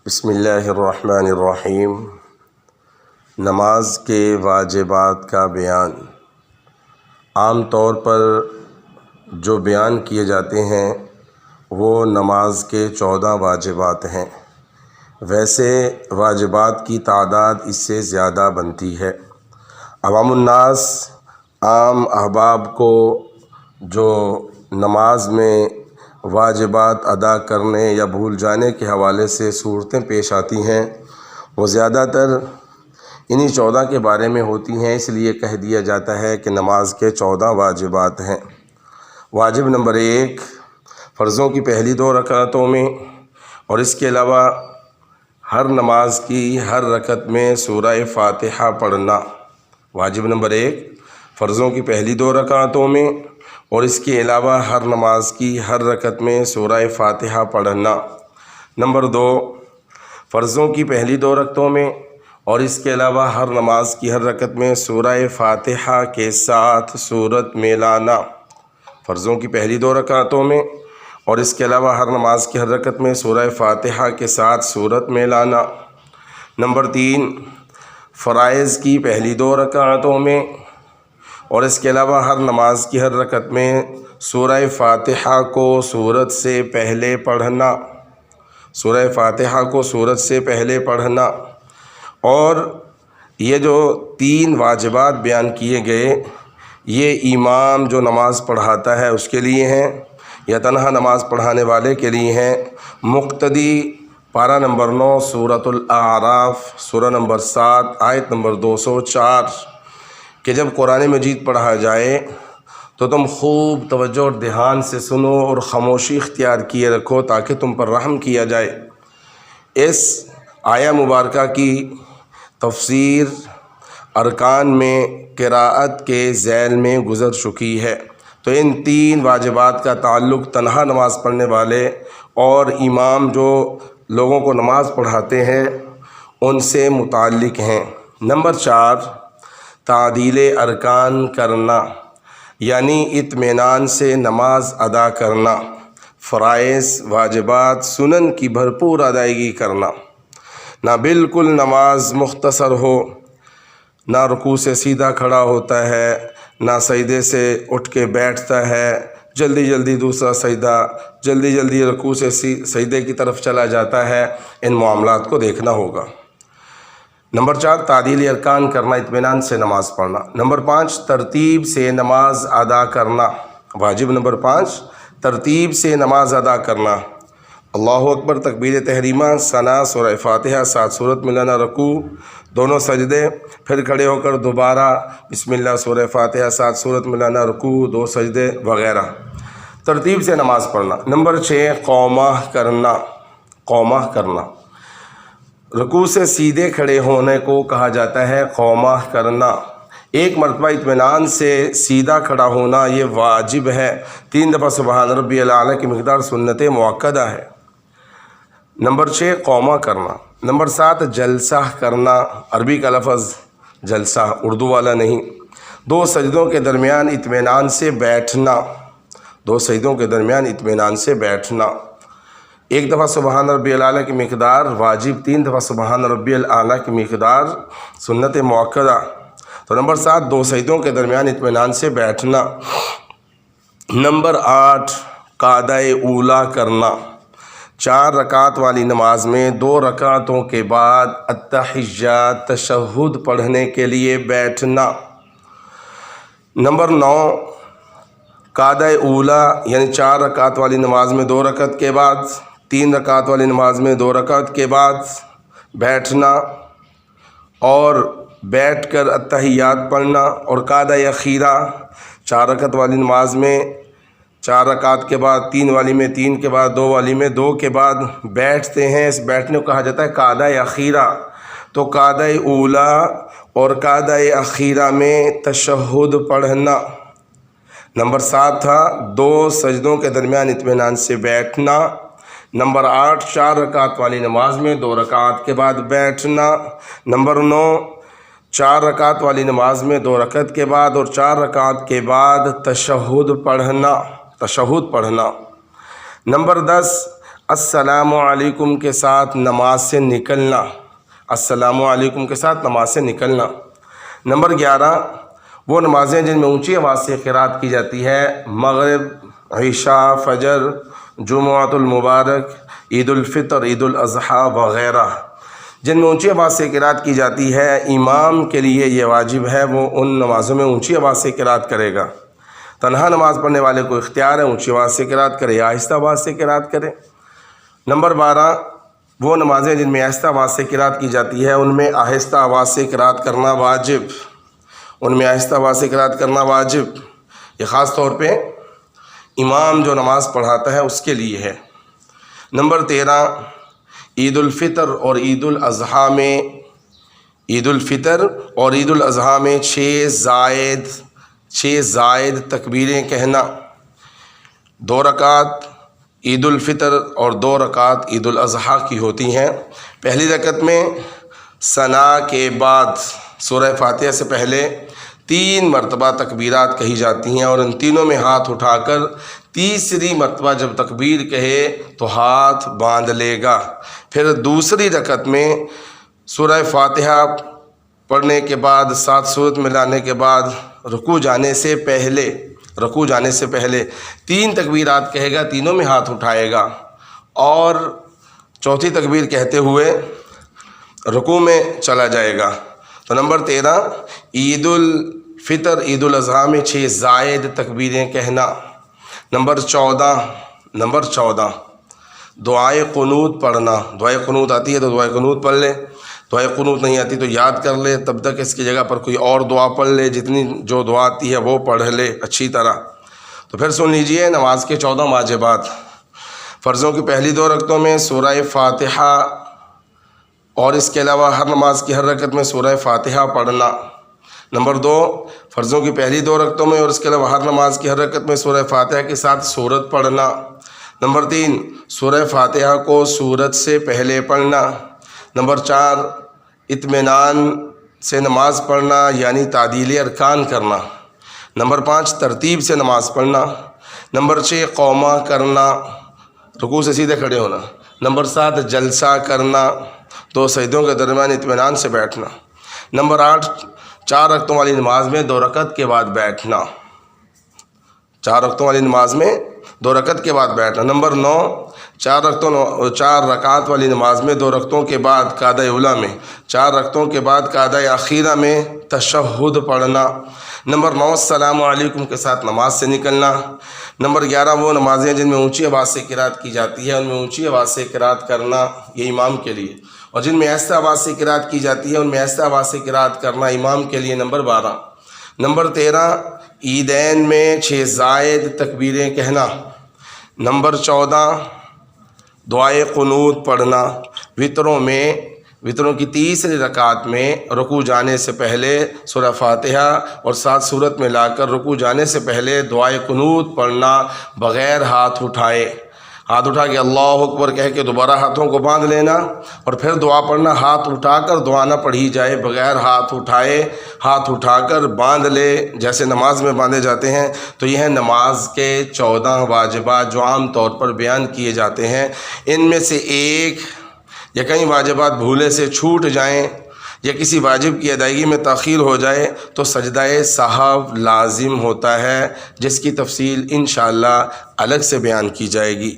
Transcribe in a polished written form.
بسم اللہ الرحمن الرحیم۔ نماز کے واجبات کا بیان۔ عام طور پر جو بیان کیے جاتے ہیں وہ نماز کے 14 واجبات ہیں۔ ویسے واجبات کی تعداد اس سے زیادہ بنتی ہے۔ عوام الناس، عام احباب کو جو نماز میں واجبات ادا کرنے یا بھول جانے کے حوالے سے صورتیں پیش آتی ہیں، وہ زیادہ تر انہی 14 کے بارے میں ہوتی ہیں، اس لیے کہہ دیا جاتا ہے کہ نماز کے 14 واجبات ہیں۔ واجب نمبر 1، فرضوں کی پہلی 2 رکعتوں میں اور اس کے علاوہ ہر نماز کی ہر رکعت میں سورہ فاتحہ پڑھنا۔ واجب نمبر 1، فرضوں کی پہلی 2 رکعتوں میں اور اس کے علاوہ ہر نماز کی ہر رکعت میں سورہ فاتحہ پڑھنا۔ نمبر 2، فرضوں کی پہلی 2 رکعتوں میں اور اس کے علاوہ ہر نماز کی ہر رکعت میں سورہ فاتحہ کے ساتھ سورت میلانا۔ فرضوں کی پہلی 2 رکعتوں میں اور اس کے علاوہ ہر نماز کی ہر رکعت میں سورہ فاتحہ کے ساتھ سورت میلانا۔ نمبر 3، فرائض کی پہلی 2 رکعتوں میں اور اس کے علاوہ ہر نماز کی ہر رکعت میں سورہ فاتحہ کو سورت سے پہلے پڑھنا۔ سورہ فاتحہ کو سورت سے پہلے پڑھنا۔ اور یہ جو 3 واجبات بیان کیے گئے، یہ امام جو نماز پڑھاتا ہے اس کے لیے ہیں یا تنہا نماز پڑھانے والے کے لیے ہیں۔ مقتدی پارہ نمبر 9 سورۃ الاعراف سورہ نمبر 7 آیت نمبر 204 کہ جب قرآن مجید پڑھا جائے تو تم خوب توجہ اور دھیان سے سنو اور خاموشی اختیار کیے رکھو تاکہ تم پر رحم کیا جائے۔ اس آیہ مبارکہ کی تفسیر ارکان میں قراءت کے ذیل میں گزر چکی ہے، تو ان 3 واجبات کا تعلق تنہا نماز پڑھنے والے اور امام جو لوگوں کو نماز پڑھاتے ہیں ان سے متعلق ہیں۔ نمبر 4، تعدیل ارکان کرنا، یعنی اطمینان سے نماز ادا کرنا، فرائض، واجبات، سنن کی بھرپور ادائیگی کرنا، نہ بالکل نماز مختصر ہو، نہ رکوع سے سیدھا کھڑا ہوتا ہے، نہ سجدے سے اٹھ کے بیٹھتا ہے، جلدی جلدی دوسرا سجدہ، جلدی جلدی رکوع سے سجدے کی طرف چلا جاتا ہے۔ ان معاملات کو دیکھنا ہوگا۔ نمبر 4، تعدیل ارکان کرنا، اطمینان سے نماز پڑھنا۔ نمبر 5، ترتیب سے نماز ادا کرنا۔ واجب نمبر 5، ترتیب سے نماز ادا کرنا۔ اللہ اکبر، تکبیر تحریمہ، ثنا، سورہ فاتحہ، 7 سورت میلانا، رکوع، دونوں سجدے، پھر کھڑے ہو کر دوبارہ بسم اللہ، سورہ فاتحہ، 7 سورت میلانا، رکوع، 2 سجدے وغیرہ، ترتیب سے نماز پڑھنا۔ نمبر 6، قومہ کرنا۔ قومہ کرنا، رکوع سے سیدھے کھڑے ہونے کو کہا جاتا ہے قومہ کرنا۔ ایک مرتبہ اطمینان سے سیدھا کھڑا ہونا یہ واجب ہے۔ 3 دفعہ سبحان ربی الاعلیٰ کی مقدار سنت مؤکدہ ہے۔ نمبر 6، قومہ کرنا۔ نمبر 7، جلسہ کرنا۔ عربی کا لفظ جلسہ، اردو والا نہیں۔ 2 سجدوں کے درمیان اطمینان سے بیٹھنا۔ 2 سجدوں کے درمیان اطمینان سے بیٹھنا۔ 1 دفعہ سبحان ربی الاعلیٰ کی مقدار واجب، 3 دفعہ سبحان ربی الاعلیٰ کی مقدار سنت مؤکدہ۔ تو نمبر 7، 2 سجدوں کے درمیان اطمینان سے بیٹھنا۔ نمبر 8، قعدہ اولیٰ کرنا۔ 4 رکعت والی نماز میں 2 رکعتوں کے بعد التحیات، تشہد پڑھنے کے لیے بیٹھنا۔ نمبر 9، قعدہ اولیٰ یعنی 4 رکعت والی نماز میں 2 رکعت کے بعد، 3 رکعت والی نماز میں 2 رکعت کے بعد بیٹھنا اور بیٹھ کر التحیات پڑھنا۔ اور قعدہ اخیرہ، 4 رکعت والی نماز میں 4 رکعت کے بعد، 3 والی میں 3 کے بعد، 2 والی میں 2 کے بعد بیٹھتے ہیں، اس بیٹھنے کو کہا جاتا ہے قعدہ اخیرہ۔ تو قعدہ اولیٰ اور قعدہ اخیرہ میں تشہد پڑھنا۔ نمبر 7 تھا 2 سجدوں کے درمیان اطمینان سے بیٹھنا۔ نمبر 8، 4 رکعت والی نماز میں 2 رکعت کے بعد بیٹھنا۔ نمبر 9، 4 رکعت والی نماز میں 2 رکعت کے بعد اور 4 رکعت کے بعد تشہد پڑھنا۔ تشہد پڑھنا۔ نمبر 10، السلام علیکم کے ساتھ نماز سے نکلنا، السلام علیکم کے ساتھ نماز سے نکلنا۔ نمبر 11 وہ نمازیں جن میں اونچی آواز سے قرات کی جاتی ہے، مغرب، عشاء، فجر، جمعۃ المبارک، عید الفطر، عید الاضحیٰ وغیرہ، جن میں اونچی آواز سے قرات کی جاتی ہے۔ امام کے لیے یہ واجب ہے وہ ان نمازوں میں اونچی آواز سے قرات کرے گا۔ تنہا نماز پڑھنے والے کو اختیار ہے اونچی آواز سے قرات کرے یا آہستہ آواز سے قرات کرے۔ نمبر 12 وہ نمازیں جن میں آہستہ آواز سے قرات کی جاتی ہے، ان میں آہستہ آواز سے قرات کرنا واجب، ان میں آہستہ آواز سے قرات کرنا واجب، یہ خاص طور پہ امام جو نماز پڑھاتا ہے اس کے لیے ہے۔ نمبر 13 عید الفطر اور عید الاضحیٰ میں، عید الفطر اور عید الاضحیٰ میں 6 زائد تکبیریں کہنا۔ 2 رکعت عید الفطر اور 2 رکعت عید الاضحیٰ کی ہوتی ہیں۔ پہلی رکعت میں ثنا کے بعد سورہ فاتحہ سے پہلے 3 مرتبہ تکبیرات کہی جاتی ہیں، اور ان تینوں میں ہاتھ اٹھا کر تیسری مرتبہ جب تکبیر کہے تو ہاتھ باندھ لے گا۔ پھر دوسری رکعت میں سورہ فاتحہ پڑھنے کے بعد 7 سورت ملانے کے بعد رکوع جانے سے پہلے 3 تکبیرات کہے گا، تینوں میں ہاتھ اٹھائے گا، اور چوتھی تکبیر کہتے ہوئے رکوع میں چلا جائے گا۔ تو نمبر 13 عید الفطر عید الاضحیٰ میں 6 زائد تکبیریں کہنا۔ نمبر 14 دعائے قنوت پڑھنا۔ دعائے قنوت آتی ہے تو دعائے قنوت پڑھ لے، دعائے قنوت نہیں آتی تو یاد کر لے، تب تک اس کی جگہ پر کوئی اور دعا پڑھ لے، جتنی جو دعا آتی ہے وہ پڑھ لے اچھی طرح۔ تو پھر سن لیجئے نماز کے 14 واجبات۔ فرضوں کی پہلی 2 رکعتوں میں سورہ فاتحہ، اور اس کے علاوہ ہر نماز کی ہر رکعت میں سورہ فاتحہ پڑھنا۔ نمبر 2 فرضوں کی پہلی 2 رکعتوں میں اور اس کے علاوہ ہر نماز کی ہر رکعت میں سورہ فاتحہ کے ساتھ سورت پڑھنا۔ نمبر 3 سورہ فاتحہ کو سورت سے پہلے پڑھنا۔ نمبر 4 اطمینان سے نماز پڑھنا یعنی تعدیل ارکان کرنا۔ نمبر 5 ترتیب سے نماز پڑھنا۔ نمبر 6 قومہ کرنا، رکوع سے سیدھے کھڑے ہونا۔ نمبر 7 جلسہ کرنا، 2 سجدوں کے درمیان اطمینان سے بیٹھنا۔ نمبر 8 4 رکعتوں والی نماز میں 2 رکعت کے بعد بیٹھنا، 4 رکعتوں والی نماز میں 2 رکعت کے بعد بیٹھنا۔ نمبر 9 4 رکعت والی نماز میں 2 رکعتوں کے بعد قعدہ اولیٰ میں، 4 رکعتوں کے بعد قعدہ اخیرہ میں تشہد پڑھنا۔ نمبر 9 السلام علیکم کے ساتھ نماز سے نکلنا۔ نمبر 11 وہ نمازیں جن میں اونچی آواز سے قرات کی جاتی ہے، ان میں اونچی آواز سے قرات کرنا، یہ امام کے لیے، اور جن میں آہستہ آواز سے قرات کی جاتی ہے ان میں آہستہ آواز سے قرات کرنا امام کے لیے۔ نمبر 12 نمبر 13 عیدین میں 6 زائد تکبیریں کہنا۔ نمبر 14 دعائے قنوت پڑھنا۔ وطروں کی تیسری رکعت میں رکوع جانے سے پہلے سورہ فاتحہ اور 7 سورت میں لا کر رکوع جانے سے پہلے دعائے قنوت پڑھنا بغیر ہاتھ اٹھائے، ہاتھ اٹھا کے اللہ اکبر کہہ کے دوبارہ ہاتھوں کو باندھ لینا، اور پھر دعا پڑھنا۔ ہاتھ اٹھا کر دعا نہ پڑھی جائے، بغیر ہاتھ اٹھائے، ہاتھ اٹھا کر باندھ لے جیسے نماز میں باندھے جاتے ہیں۔ تو یہ ہے نماز کے 14 واجبات جو عام طور پر بیان کیے جاتے ہیں۔ ان میں سے ایک یا کئی واجبات بھولے سے چھوٹ جائیں یا کسی واجب کی ادائیگی میں تاخیر ہو جائے تو سجدہ سہو لازم ہوتا ہے، جس کی تفصیل انشاءاللہ الگ سے بیان کی جائے گی۔